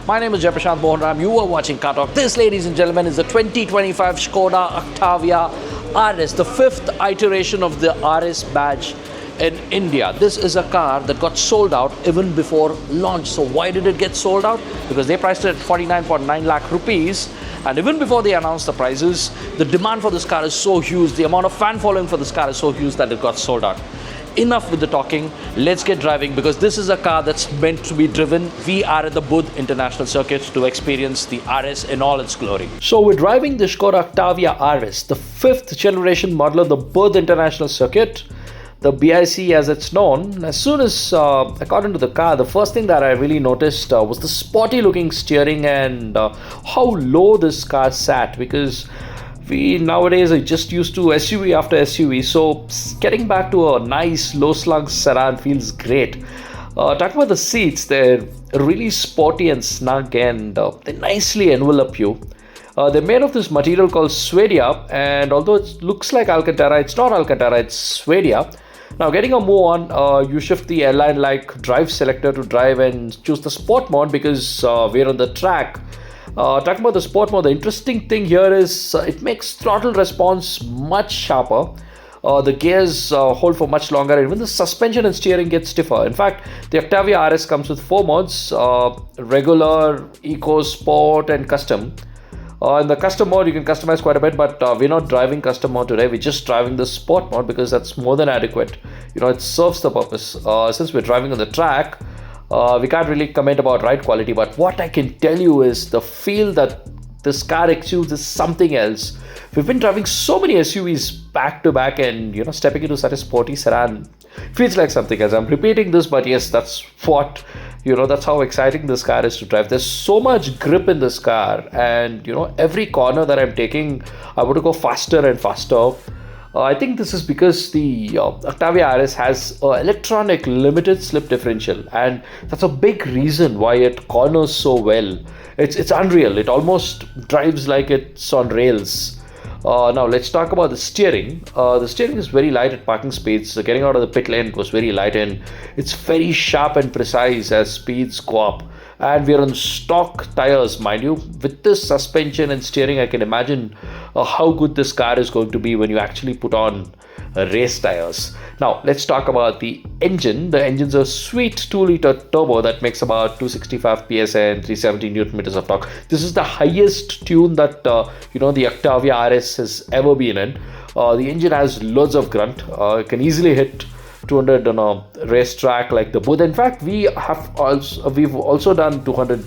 My name is Jayaprashant Mohanram. You are watching Car Talk. This, ladies and gentlemen, is the 2025 Skoda Octavia RS, the fifth iteration of the RS badge in India. This is a car that got sold out even before launch. So why did it get sold out? Because they priced it at 49.9 lakh rupees. And even before they announced the prices, the demand for this car is so huge, the amount of fan following for this car is so huge that it got sold out. Enough with the talking, let's get driving, because this is a car that's meant to be driven. We are at the Budh International Circuit to experience the RS in all its glory. So we're driving the Skoda Octavia RS, the fifth generation model of the Budh International Circuit, the BIC as it's known. As soon as I got into the car, the first thing that I really noticed was the sporty looking steering and how low this car sat, because we nowadays are just used to SUV after SUV, so getting back to a nice low slung sedan feels great. Talking about the seats, they're really sporty and snug, and they nicely envelop you. They're made of this material called Swadia, and although it looks like Alcantara, it's not Alcantara, it's Swadia. Now, getting a move on, you shift the airline-like drive selector to drive and choose the sport mode, because we're on the track. Talking about the sport mode, the interesting thing here is it makes throttle response much sharper. The gears hold for much longer, and even the suspension and steering get stiffer. In fact, the Octavia RS comes with 4 modes: regular, eco, sport, and custom. In the custom mode, you can customize quite a bit, but we're not driving custom mode today. We're just driving the sport mode because that's more than adequate. You know, it serves the purpose. Since we're driving on the track, we can't really comment about ride quality, but what I can tell you is the feel that this car exudes is something else. We've been driving so many SUVs back to back, and you know, stepping into such a sporty sedan feels like something else. I'm repeating this, but yes, that's what, you know, that's how exciting this car is to drive. There's so much grip in this car, and you know, every corner that I'm taking, I want to go faster and faster. I think this is because the Octavia RS has electronic limited slip differential, and that's a big reason why it corners so well. It's unreal. It almost drives like it's on rails. Now let's talk about the steering. The steering is very light at parking speeds. Getting out of the pit lane was very light, and it's very sharp and precise as speeds go up. And we're on stock tires, mind you. With this suspension and steering, I can imagine how good this car is going to be when you actually put on race tires. Now, let's talk about the engine. The engine's a sweet 2-liter turbo that makes about 265 psi and 370 Newton meters of torque. This is the highest tune that the Octavia RS has ever been in. The engine has loads of grunt. It can easily hit 200 on a racetrack like the Budh. In fact, we've also done 200.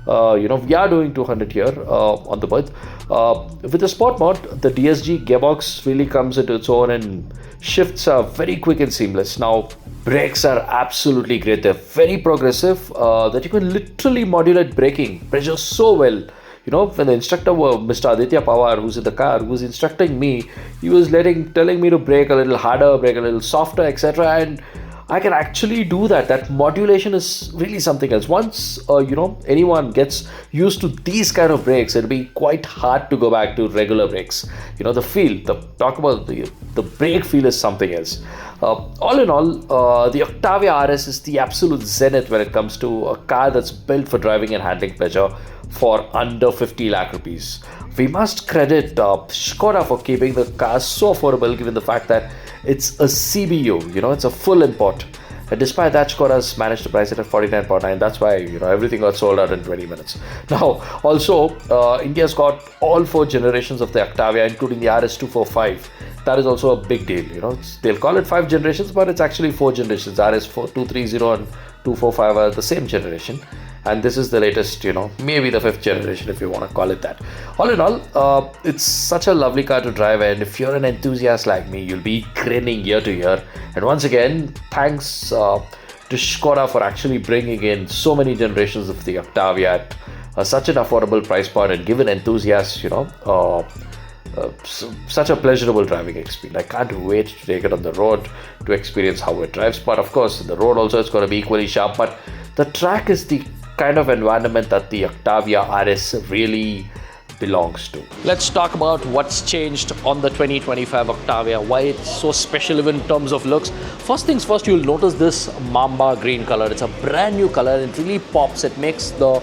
We are doing 200 here on the Budh. With the sport mode, the DSG gearbox really comes into its own, and shifts are very quick and seamless. Now, brakes are absolutely great. They're very progressive, that you can literally modulate braking pressure so well. You know, when the instructor, Mr. Aditya Pawar, who's in the car, who was instructing me, he was telling me to brake a little harder, brake a little softer, etc. And I can actually do that. That modulation is really something else. Once, anyone gets used to these kind of brakes, it'll be quite hard to go back to regular brakes. You know, the feel, the brake feel is something else. All in all, the Octavia RS is the absolute zenith when it comes to a car that's built for driving and handling pleasure for under 50 lakh rupees. We must credit Skoda for keeping the car so affordable, given the fact that it's a CBU, it's a full import. And despite that, Skoda's managed to price it at 49.9. That's why, everything got sold out in 20 minutes. Now, also, India's got all 4 generations of the Octavia, including the RS245. That is also a big deal, They'll call it 5 generations, but it's actually 4 generations. RS230 and 245 are the same generation. And this is the latest, maybe the 5th generation, if you want to call it that. All in all, it's such a lovely car to drive, and if you're an enthusiast like me, you'll be grinning year to year. And once again, thanks to Skoda for actually bringing in so many generations of the Octavia at such an affordable price point, and giving enthusiasts, such a pleasurable driving experience. I can't wait to take it on the road to experience how it drives. But of course, the road also is going to be equally sharp. But the track is the kind of environment that the Octavia RS really belongs to. Let's talk about what's changed on the 2025 Octavia, why it's so special even in terms of looks. First things first, you'll notice this Mamba green color. It's a brand new color. It really pops. It makes the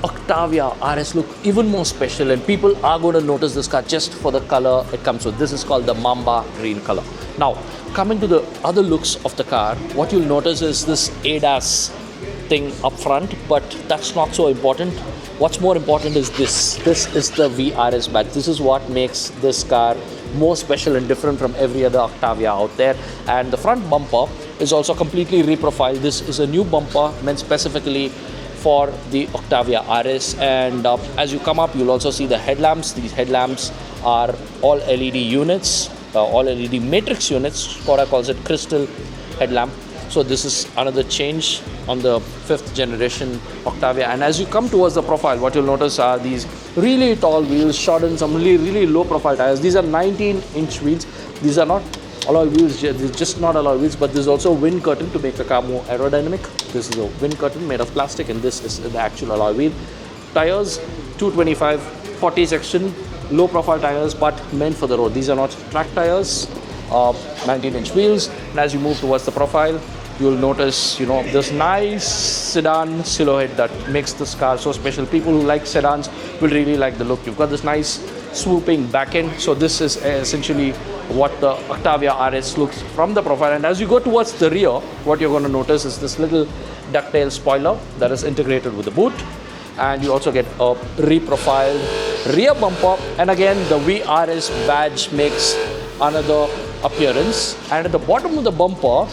Octavia RS look even more special, and people are going to notice this car just for the color it comes with. This is called the Mamba green color. Now, coming to the other looks of the car, what you'll notice is this ADAS thing up front, but that's not so important. What's more important is this. This is the VRS badge. This is what makes this car more special and different from every other Octavia out there. And the front bumper is also completely reprofiled. This is a new bumper meant specifically for the Octavia RS, and as you come up, you'll also see the headlamps. These headlamps are all LED units, all LED matrix units. Skoda calls it crystal headlamp. So this is another change on the 5th generation Octavia. And as you come towards the profile, what you'll notice are these really tall wheels shot in some really low profile tires. These are 19-inch wheels. These are not alloy wheels, just not alloy wheels, but there's also a wind curtain to make the car more aerodynamic. This is a wind curtain made of plastic, and this is the actual alloy wheel. Tires 225 40 section, low profile tires, but meant for the road. These are not track tires. 19-inch wheels. And as you move towards the profile, you'll notice, this nice sedan silhouette that makes this car so special. People who like sedans will really like the look. You've got this nice swooping back end. So this is essentially what the Octavia RS looks from the profile. And as you go towards the rear, what you're going to notice is this little ducktail spoiler that is integrated with the boot. And you also get a reprofiled rear bumper. And again, the VRS badge makes another appearance. And at the bottom of the bumper,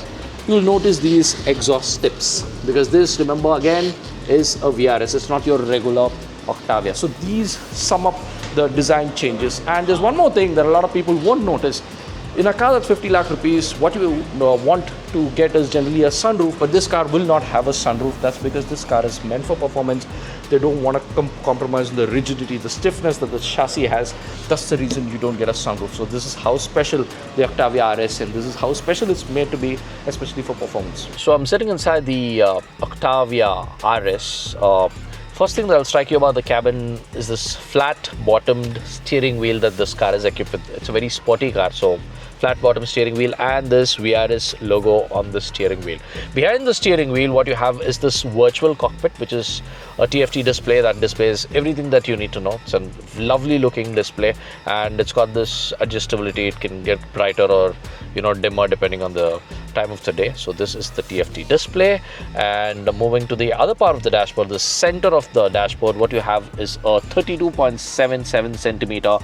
you'll notice these exhaust tips, because this, remember, again is a VRS. It's not your regular Octavia. So these sum up the design changes. And there's one more thing that a lot of people won't notice. In a car that's 50 lakh rupees, what you want to get is generally a sunroof, but this car will not have a sunroof. That's because this car is meant for performance. They don't want to compromise the rigidity, the stiffness that the chassis has. That's the reason you don't get a sunroof. So this is how special the Octavia RS, and this is how special it's made to be, especially for performance. So I'm sitting inside the Octavia RS. First thing that will strike you about the cabin is this flat-bottomed steering wheel that this car is equipped with. It's a very sporty car, so flat bottom steering wheel and this VRS logo on the steering wheel. Behind the steering wheel, what you have is this virtual cockpit, which is a TFT display that displays everything that you need to know. It's a lovely looking display, and it's got this adjustability. It can get brighter or dimmer depending on the time of the day. So this is the TFT display. And moving to the other part of the dashboard, the center of the dashboard, what you have is a 32.77 centimeter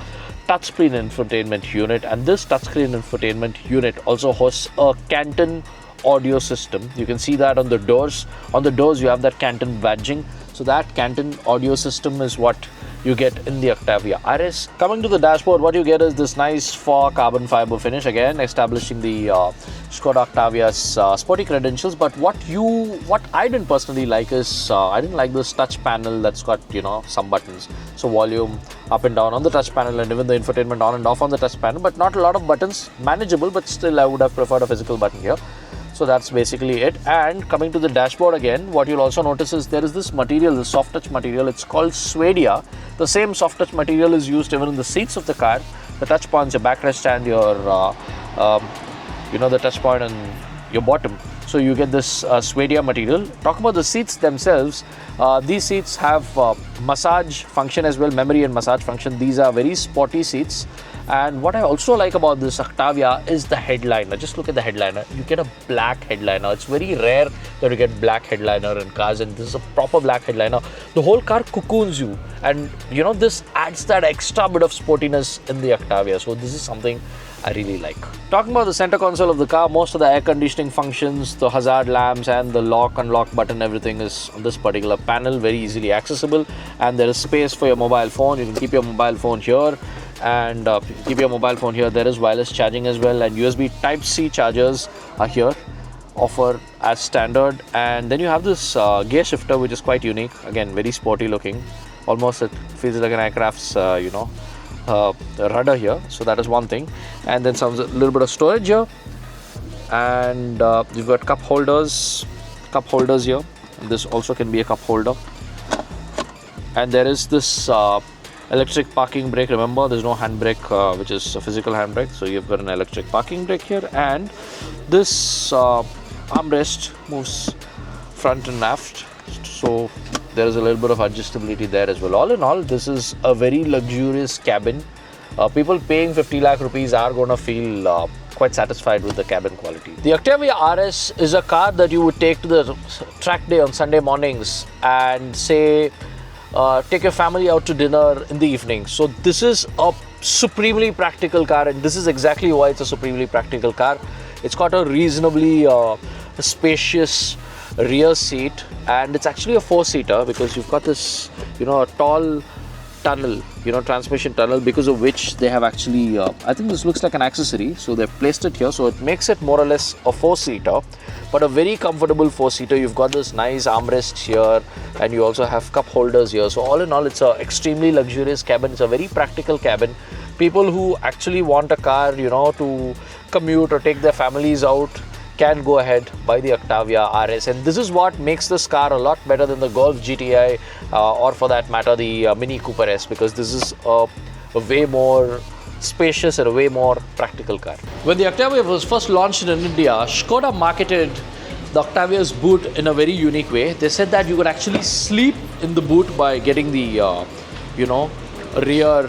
touchscreen infotainment unit, and this touchscreen infotainment unit also hosts a Canton audio system. You can see that on the doors. On the doors you have that Canton badging. So that Canton audio system is what you get in the Octavia RS. Coming to the dashboard, what you get is this nice faux carbon fiber finish, again establishing the Skoda Octavia's sporty credentials. But what I didn't personally like is I didn't like this touch panel that's got some buttons. So volume up and down on the touch panel, and even the infotainment on and off on the touch panel, but not a lot of buttons. Manageable, but still I would have preferred a physical button here. So that's basically it. And coming to the dashboard again, what you'll also notice is there is this material, the soft touch material. It's called Suedia. The same soft touch material is used even in the seats of the car. The touch points, your backrest and your the touch point on your bottom. So you get this Suedia material. Talk about the seats themselves. These seats have massage function as well, memory and massage function. These are very sporty seats. And what I also like about this Octavia is the headliner. Just look at the headliner. You get a black headliner. It's very rare that you get black headliner in cars, and this is a proper black headliner. The whole car cocoons you, and this adds that extra bit of sportiness in the Octavia. So this is something I really like. Talking about the center console of the car, most of the air conditioning functions, the hazard lamps and the lock unlock button, everything is on this particular panel, very easily accessible. And there is space for your mobile phone. You can keep your mobile phone here, and keep your mobile phone here. There is wireless charging as well, and USB Type-C chargers are here, offer as standard. And then you have this gear shifter, which is quite unique. Again, very sporty looking. Almost it feels like an aircraft's rudder here. So that is one thing. And then some little bit of storage here, and you've got cup holders here. This also can be a cup holder. And there is this electric parking brake. Remember, there's no handbrake, which is a physical handbrake. So you've got an electric parking brake here, and this armrest moves front and aft. So there is a little bit of adjustability there as well. All in all, this is a very luxurious cabin. People paying 50 lakh rupees are going to feel quite satisfied with the cabin quality. The Octavia RS is a car that you would take to the track day on Sunday mornings and say, take your family out to dinner in the evening. So this is a supremely practical car, and this is exactly why it's a supremely practical car. It's got a reasonably spacious rear seat, and it's actually a 4-seater because you've got this, a tall tunnel, transmission tunnel, because of which they have actually, I think this looks like an accessory, so they've placed it here, so it makes it more or less a 4-seater, but a very comfortable 4-seater. You've got this nice armrest here, and you also have cup holders here. So all in all, it's an extremely luxurious cabin. It's a very practical cabin. People who actually want a car, to commute or take their families out, can go ahead, buy the Octavia RS, and this is what makes this car a lot better than the Golf GTI or for that matter the Mini Cooper S, because this is a way more spacious and a way more practical car. When the Octavia was first launched in India, Skoda marketed the Octavia's boot in a very unique way. They said that you could actually sleep in the boot by getting the rear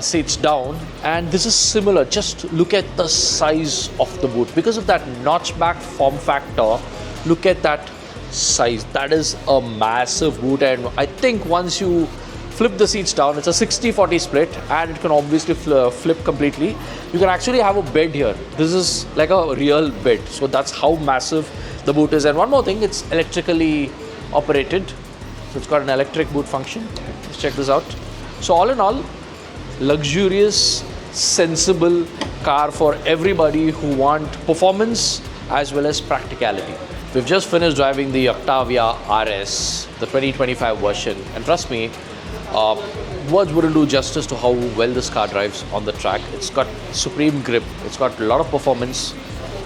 seats down, and this is similar. Just look at the size of the boot. Because of that notchback form factor, look at that size. That is a massive boot, and I think once you flip the seats down, it's a 60-40 split, and it can obviously flip completely. You can actually have a bed here. This is like a real bed, so that's how massive the boot is. And one more thing, it's electrically operated, so it's got an electric boot function. Let's check this out. So all in all, luxurious, sensible car for everybody who want performance as well as practicality. We've just finished driving the Octavia RS, the 2025 version, and trust me, words wouldn't do justice to how well this car drives on the track. It's got supreme grip, it's got a lot of performance,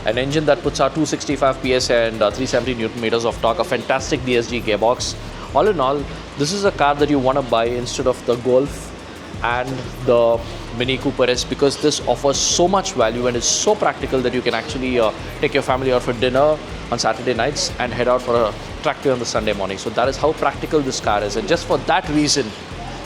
an engine that puts out 265 PS and 370 Newton meters of torque, a fantastic DSG gearbox. All in all, this is a car that you want to buy instead of the Golf and the Mini Cooper S, because this offers so much value and is so practical that you can actually take your family out for dinner on Saturday nights and head out for a track day on the Sunday morning. So that is how practical this car is, and just for that reason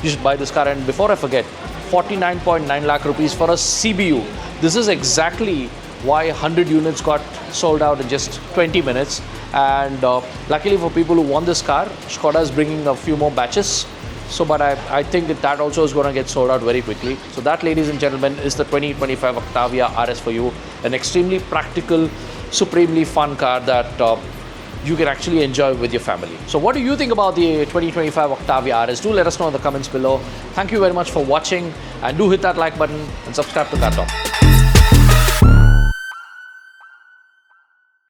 you should buy this car. And before I forget, 49.9 lakh rupees for a CBU. This is exactly why 100 units got sold out in just 20 minutes, and luckily for people who want this car, Skoda is bringing a few more batches. So, but I think that also is going to get sold out very quickly. So that, ladies and gentlemen, is the 2025 Octavia RS for you. An extremely practical, supremely fun car that you can actually enjoy with your family. So what do you think about the 2025 Octavia RS? Do let us know in the comments below. Thank you very much for watching, and do hit that like button and subscribe to Car Talk.